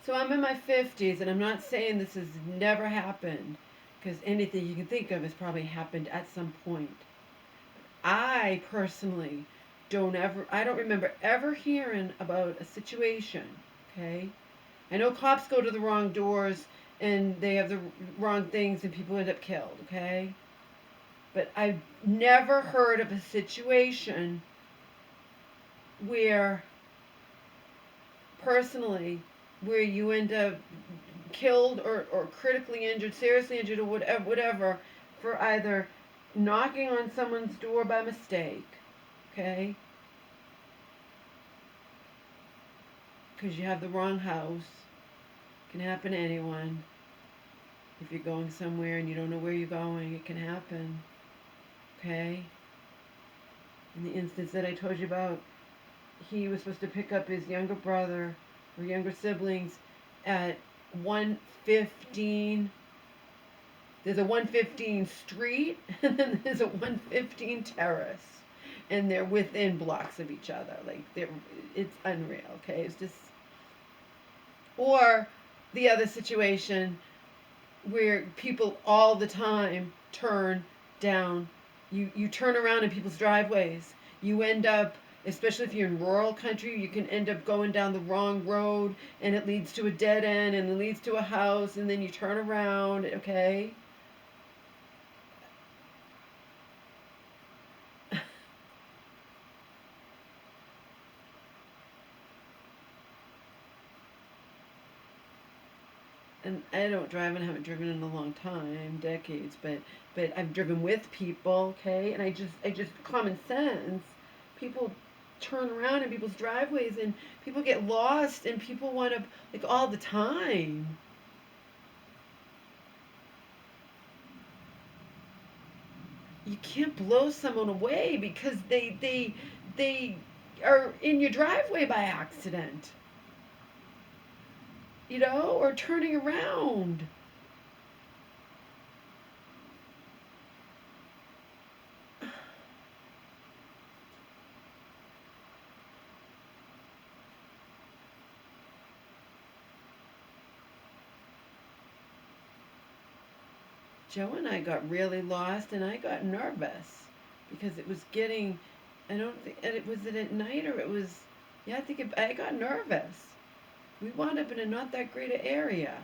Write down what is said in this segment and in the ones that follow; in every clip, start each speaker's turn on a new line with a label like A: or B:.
A: So I'm in my 50s, and I'm not saying this has never happened, because anything you can think of has probably happened at some point. I personally I don't remember ever hearing about a situation, okay? I know cops go to the wrong doors and they have the wrong things and people end up killed, okay? But I've never heard of a situation where, personally, where you end up killed or critically injured, seriously injured, or whatever, for either knocking on someone's door by mistake, okay? Because you have the wrong house. It can happen to anyone. If you're going somewhere and you don't know where you're going, it can happen, okay? In the instance that I told you about, he was supposed to pick up his younger brother or younger siblings at 115. There's a 115 street and then there's a 115 terrace, and they're within blocks of each other. Like, it's unreal, okay? It's just, or the other situation where people all the time turn down. You turn around in people's driveways. You end up, especially if you're in rural country, you can end up going down the wrong road and it leads to a dead end and it leads to a house and then you turn around, okay? And I don't drive and haven't driven in a long time, decades, but I've driven with people, okay? And I just common sense. People turn around in people's driveways and people get lost and people want to, like, all the time. You can't blow someone away because they are in your driveway by accident, or turning around. Joe and I got really lost, and I got nervous because it was getting. I don't think it was it at night or it was. Yeah, I got nervous. We wound up in a not that great a area,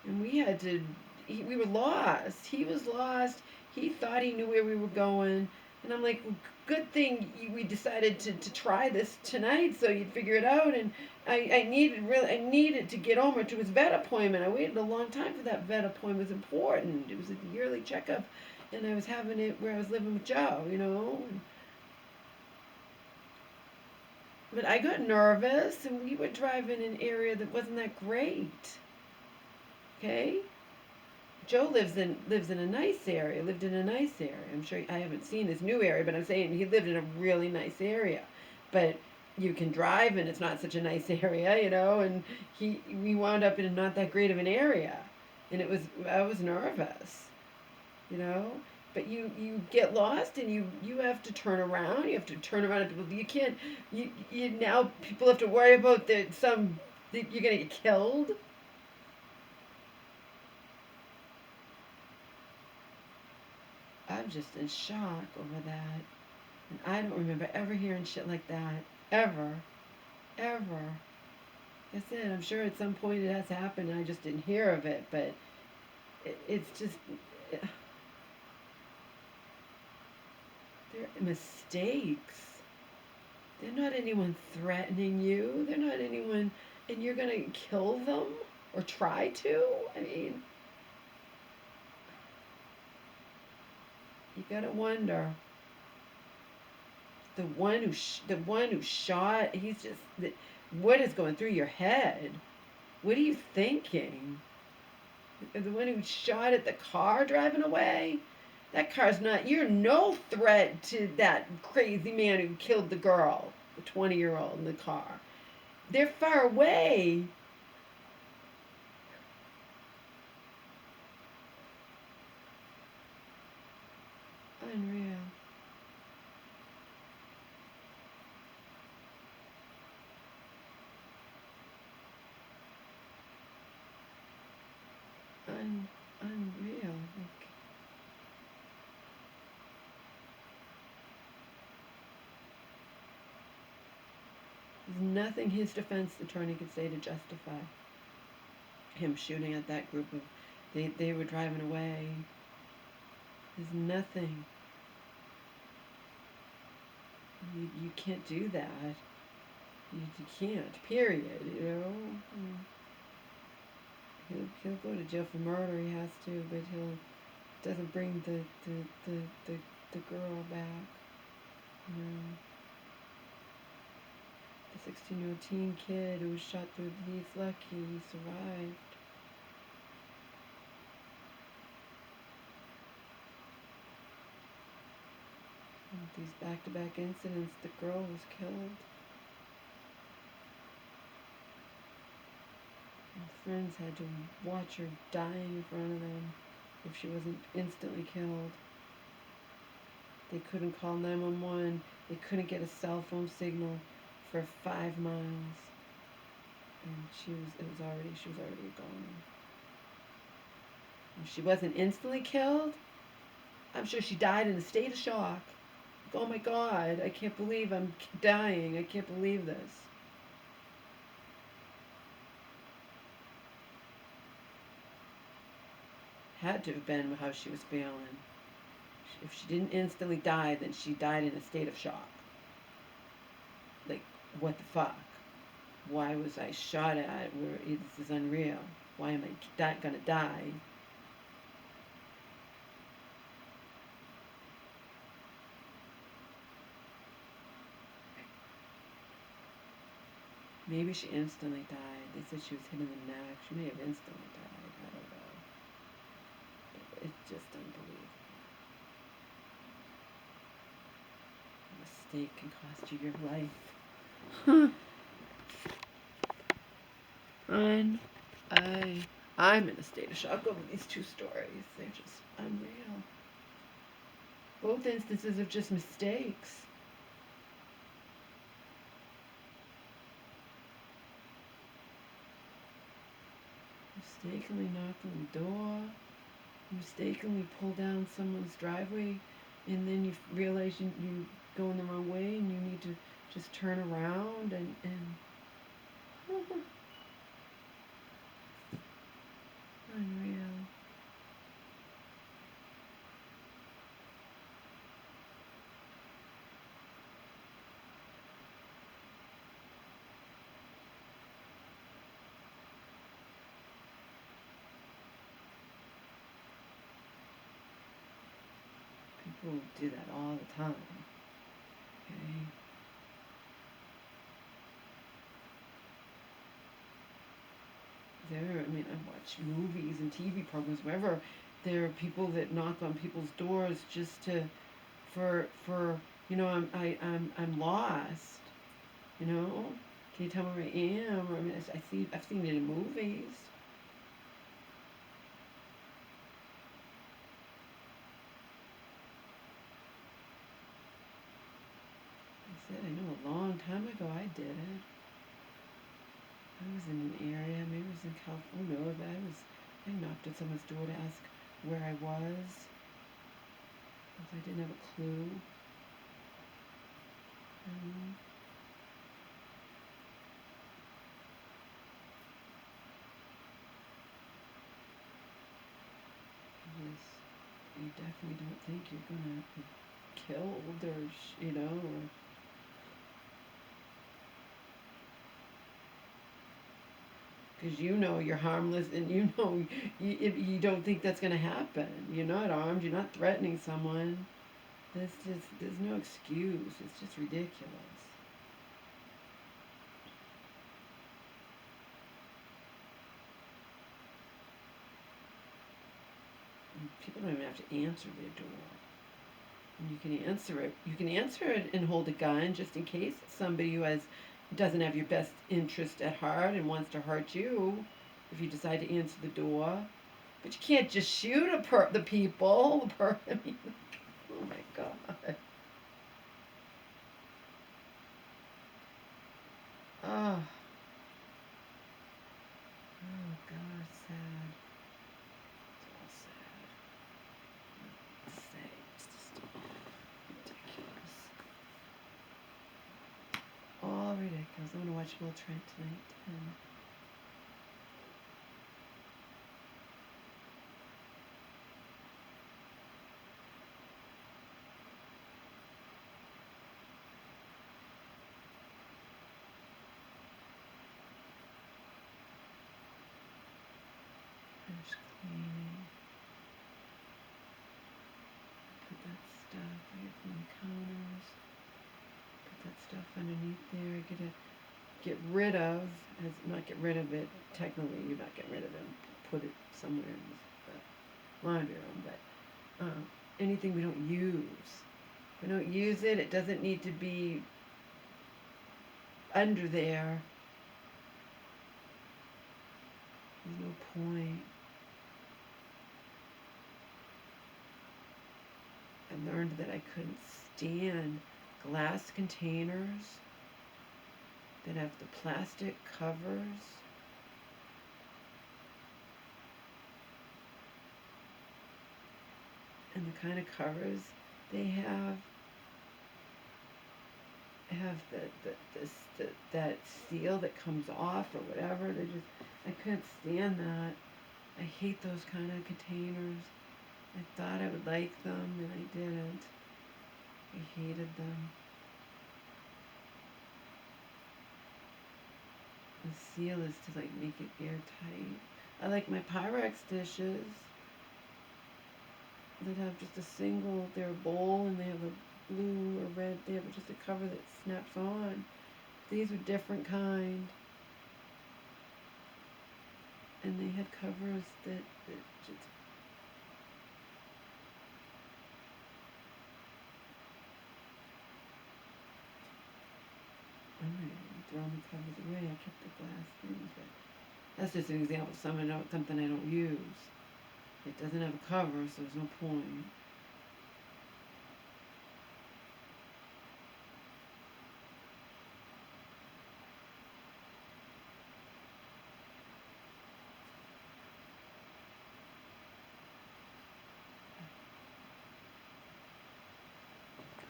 A: and we had to. We were lost. He was lost. He thought he knew where we were going, and I'm like, well, good thing we decided to try this tonight, so you'd figure it out. And I needed to get Omer to his vet appointment. I waited a long time for that vet appointment. It was important. It was a yearly checkup, and I was having it where I was living with Joe. But I got nervous, and we were driving in an area that wasn't that great. Okay, Joe lives in a nice area. Lived in a nice area. I'm sure I haven't seen his new area, but I'm saying he lived in a really nice area. But you can drive, and it's not such a nice area. And we wound up in not that great of an area, and I was nervous, you know. But you get lost, and you have to turn around. You have to turn around, and people you can't you now people have to worry about that you're gonna get killed. I'm just in shock over that. And I don't remember ever hearing shit like that. Ever. Ever. Like I said, I'm sure at some point it has happened and I just didn't hear of it, but it's just. They're mistakes. They're not anyone threatening you. They're not anyone. And you're going to kill them? Or try to? I mean, you got to wonder. The one who shot, what is going through your head? What are you thinking? The one who shot at the car driving away? That car's not, you're no threat to that crazy man who killed the girl, the 20-year-old in the car. They're far away. Unreal. unreal. Like, there's nothing his defense attorney could say to justify him shooting at that group of, they were driving away. There's nothing. You can't do that. You can't, period, you know? He'll go to jail for murder, he has to, but doesn't bring the girl back, you know? The 16-year-old teen kid who was shot through the, he's lucky he survived. And these back-to-back incidents, the girl was killed. And friends had to watch her dying in front of them if she wasn't instantly killed. They couldn't call 911. They couldn't get a cell phone signal for 5 miles. And she was already gone. If she wasn't instantly killed, I'm sure she died in a state of shock. Like, oh my God, I can't believe I'm dying. I can't believe this. Had to have been how she was feeling. If she didn't instantly die, then she died in a state of shock. Like, what the fuck? Why was I shot at? This is unreal. Why am I gonna die? Maybe she instantly died. They said she was hit in the neck. She may have instantly died. I don't know. But it's just unbelievable. A mistake can cost you your life. I'm in a state of shock over these two stories. They're just unreal. Both instances of just mistakes. Mistakenly knock on the door, mistakenly pull down someone's driveway, and then you realize you going the wrong way and you need to just turn around and unreal. People do that all the time. Okay. I watch movies and TV programs, wherever there are people that knock on people's doors just for I'm lost. You know, can you tell me where I am? I've seen it in movies. I know a long time ago I did it. I was in an area, maybe it was in California, but I knocked at someone's door to ask where I was, because I didn't have a clue. Yes, you definitely don't think you're gonna be killed or because you know you're harmless and you know you don't think that's going to happen. You're not armed. You're not threatening someone. There's no excuse. It's just ridiculous. And people don't even have to answer their door. And you can answer it. You can answer it and hold a gun just in case it's somebody who doesn't have your best interest at heart and wants to hurt you. If you decide to answer the door, but you can't just shoot the people. Oh my God. Oh. Oh God, sad. watch Will Trent tonight. And finish cleaning. Put that stuff, I get from the counters. Put that stuff underneath there. Get rid of, not get rid of it, technically you're not getting rid of it, put it somewhere in the laundry room, but anything we don't use. If we don't use it, it doesn't need to be under there. There's no point. I learned that I couldn't stand glass containers that have the plastic covers. And the kind of covers they have that seal that comes off or whatever. I couldn't stand that. I hate those kind of containers. I thought I would like them and I didn't. I hated them. The seal is to like make it airtight. I like my Pyrex dishes that have just a single, they're a bowl and they have a blue or red, they have just a cover that snaps on. These were different kind. And they had covers that just, I'm not even throwing the covers away. I kept the glass things, but that's just an example. Something I don't use. It doesn't have a cover, so there's no point.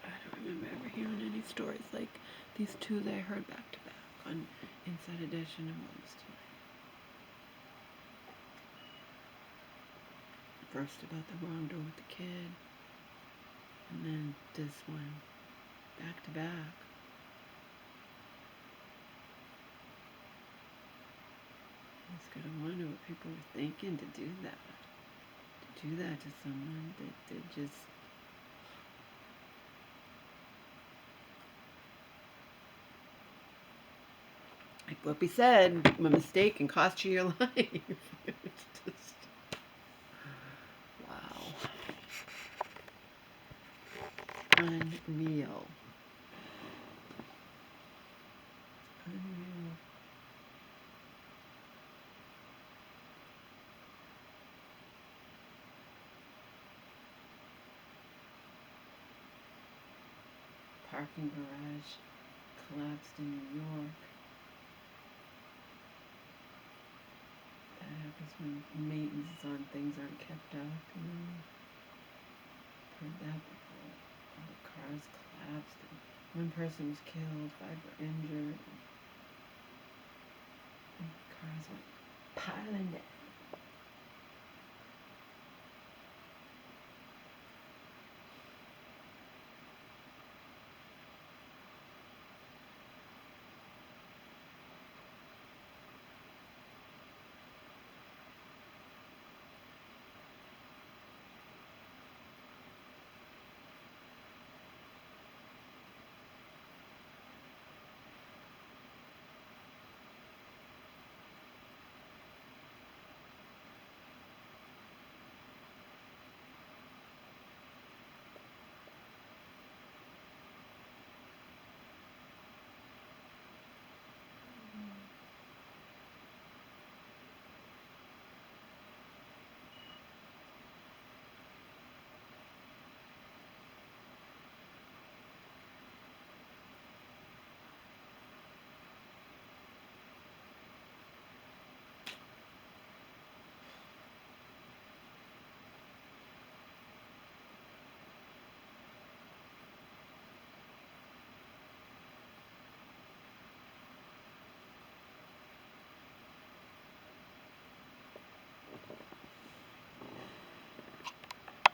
A: I don't remember ever hearing any stories like these two that I heard back to back on Inside Edition and Mom's Tonight. First about the wrongdoer with the kid, and then this one, back to back. I was gonna wonder what people were thinking to do that. To do that to someone that just. Like what we said, a mistake can cost you your life. It's just, wow. Unreal. Unreal. Parking garage collapsed in New York. That happens when maintenance on things aren't kept up, you know. Heard that before. All the cars collapsed and one person was killed, 5 were injured. And cars went piling down.